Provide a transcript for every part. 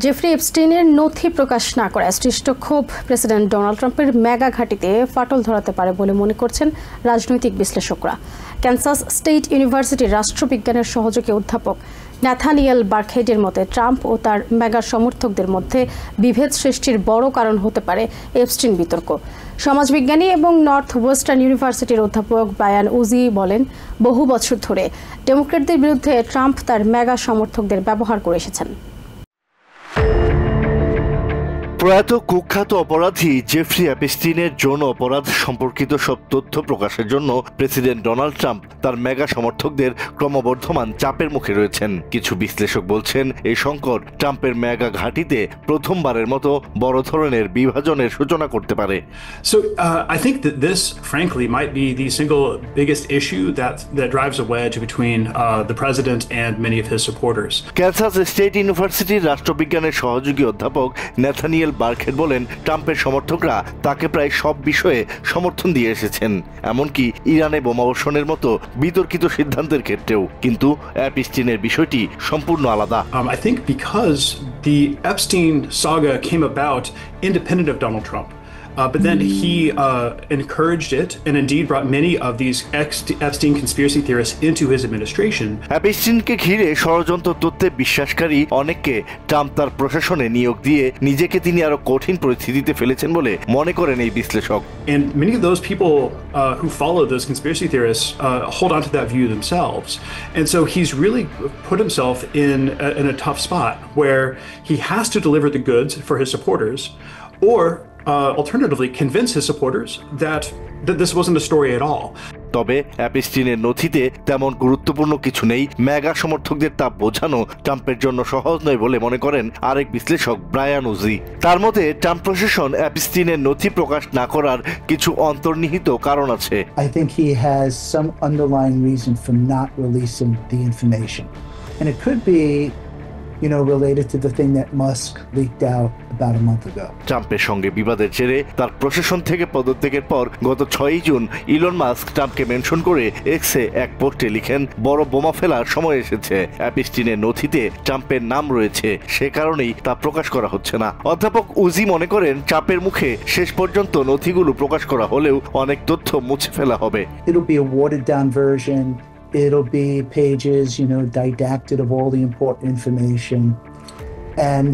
Jeffrey এপস্টিনের নথি প্রকাশ না করায় সৃষ্ট ক্ষোভ প্রেসিডেন্ট ডোনাল্ড ট্রাম্পের মেগা ঘাঁটিতে ফাটল ধরাতে পারে বলে মনে করছেন রাজনৈতিক বিশ্লেষকরা। ক্যানসাস স্টেট ইউনিভার্সিটির রাষ্ট্রবিজ্ঞানের সহযোগী অধ্যাপক ন্যাথানিয়েল বার্কহেডের মতে ট্রাম্প ও তার মেগা সমর্থকদের মধ্যে বিভেদ সৃষ্টির বড় কারণ হতে পারে এপস্টিন বিতর্ক। সমাজবিজ্ঞানী এবং নর্থ ওয়েস্টার্ন ইউনিভার্সিটির অধ্যাপক ব্রায়ান উজি বলেন, বহু বছর ধরে ডেমোক্র্যাটদের বিরুদ্ধে ট্রাম্প তার মেগা সমর্থকদের ব্যবহার করে এসেছেন। প্রয়াত কুখ্যাত অপরাধী জেফ্রি এপস্টিনের যৌন অপরাধ সম্পর্কিত সব তথ্য প্রকাশের জন্য প্রেসিডেন্ট ডোনাল্ড ট্রাম্প তার মেগা সমর্থকদের ক্রমবর্ধমান চাপের মুখে রয়েছেন। কিছু বিশ্লেষক বলছেন, এই সংকট ট্রাম্পের মেগা ঘাঁটিতে প্রথমবারের মতো বড় ধরনের বিভাজনের সূচনা করতে পারে। So I think that this, frankly, might be the single biggest issue that drives a wedge between the president and many of his supporters. Kansas state ইউনিভার্সিটির রাষ্ট্রবিজ্ঞানের সহযোগী অধ্যাপক ন্যাথানিয়েল বার্কহেড বলেন, ট্রাম্পের সমর্থকরা তাকে প্রায় সব বিষয়ে সমর্থন দিয়ে এসেছেন, এমনকি ইরানে বোমাবর্ষণের মতো বিতর্কিত সিদ্ধান্তের ক্ষেত্রেও। কিন্তু এপস্টিনের বিষয়টি সম্পূর্ণ আলাদা। I think because the Epstein saga came about independent of Donald Trump. But then he encouraged it and indeed brought many of these Epstein conspiracy theorists into his administration. এপস্টিনকে ঘিরে ষড়যন্ত্র তত্ত্বে বিশ্বাসকারী অনেককে ট্রাম্প তার প্রশাসনে নিয়োগ দিয়ে নিজেকে তিনি আরো কঠিন পরিস্থিতিতে ফেলেছেন বলে মনে করেন এই বিশ্লেষক। And many of those people who follow those conspiracy theorists hold on to that view themselves. And so he's really put himself in a tough spot where he has to deliver the goods for his supporters, or alternatively convince his supporters that this wasn't a story at all. তবে এপস্টিনের নথিতে তেমন গুরুত্বপূর্ণ কিছু নেই। Mega সমর্থকদের তা বোঝানো ট্রাম্পের জন্য সহজ নয় বলে মনে করেন আরেক বিশ্লেষক ব্রায়ান উজি। তার মতে ট্রাম্প প্রশাসন এপস্টিনের নথি প্রকাশ না করার কিছু অন্তর্নিহিত কারণ আছে। I think he has some underlying reason for not releasing the information, and it could be related to the thing that Musk leaked out about a month ago. ট্রাম্পের সঙ্গে বিবাদের জেরে তার প্রশাসন থেকে পদত্যাগের পর গত 6 জুন ইলন মাস্ক ট্রাম্পকে মেনশন করে এক্সে এক পোস্টে লিখেন, বড় বোমা ফেলার সময় এসেছে। এপস্টিনের নথিতে ট্রাম্পের নাম রয়েছে, সে কারণেই তা প্রকাশ করা হচ্ছে না। অধ্যাপক উজি মনে করেন, চাপের মুখে শেষ পর্যন্ত নথিগুলো প্রকাশ করা হলেও অনেক তথ্য মুছে ফেলা হবে। It'll be a watered down version. It'll be pages, didactic of all the important information. And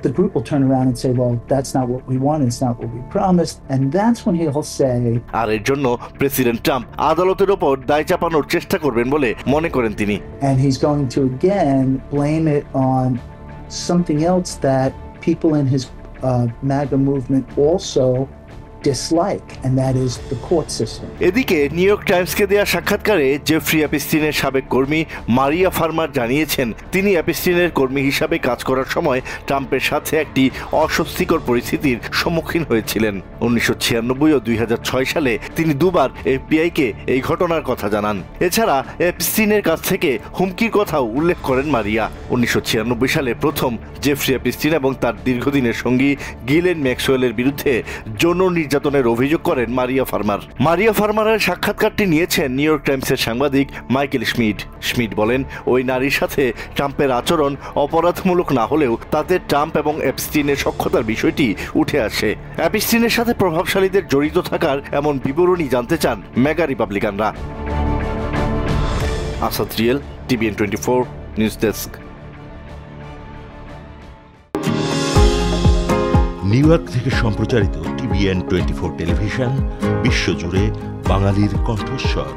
the group will turn around and say, well, that's not what we want, it's not what we promised. And that's when he'll say... আর এর জন্য president Trump আদালতের উপর দায় চাপানোর চেষ্টা করবেন বলে মনে করেন তিনি। And he's going to again blame it on something else that people in his MAGA movement also dislike, and that is the court system. এদিকে নিউ ইয়র্ক টাইমসকে দেয়া সাক্ষাৎকারে জেফ্রি এপস্টিনের সাবেক কর্মী মারিয়া ফার্মার জানিয়েছেন, তিনি এপস্টিনের কর্মী হিসাবে কাজ করার সময় ট্রাম্পের সাথে একটি অস্বস্তিকর পরিস্থিতির সম্মুখীন হয়েছিলেন। 1996 ও 2006 সালে তিনি দুবার এফবিআইকে এই ঘটনার কথা জানান। এছাড়া এপস্টিনের কাছ থেকে হুমকির কথাও উল্লেখ করেন মারিয়া। 1996 সালে প্রথম জেফ্রি এপস্টিন এবং তার দীর্ঘদিনের সঙ্গী গিলেন ম্যাক্সওয়েলের বিরুদ্ধে যৌন নির্যাতনের অভিযোগ করেন মারিয়া ফার্মার। মারিয়া ফার্মারের সাক্ষাৎকারটি নিয়েছেন নিউ ইয়র্ক টাইমসের সাংবাদিক মাইকেল স্মিড। স্মিড বলেন, ওই নারীর সাথে ট্রাম্পের আচরণ অপরাধমূলক না হলেও তাতে ট্রাম্প এবং এপস্টিনের সখ্যতার বিষয়টি উঠে আসে। এপস্টিনের সাথে প্রভাবশালীদের জড়িত থাকার এমন বিবরণী জানতে চান মেগা রিপাবলিকানরা। আসাদ রিয়েল, TVN 24 news desk. New York থেকে সম্প্রচারিত TVN 24 টেলিভিশন বিশ্বজুড়ে বাঙালির কণ্ঠস্বর।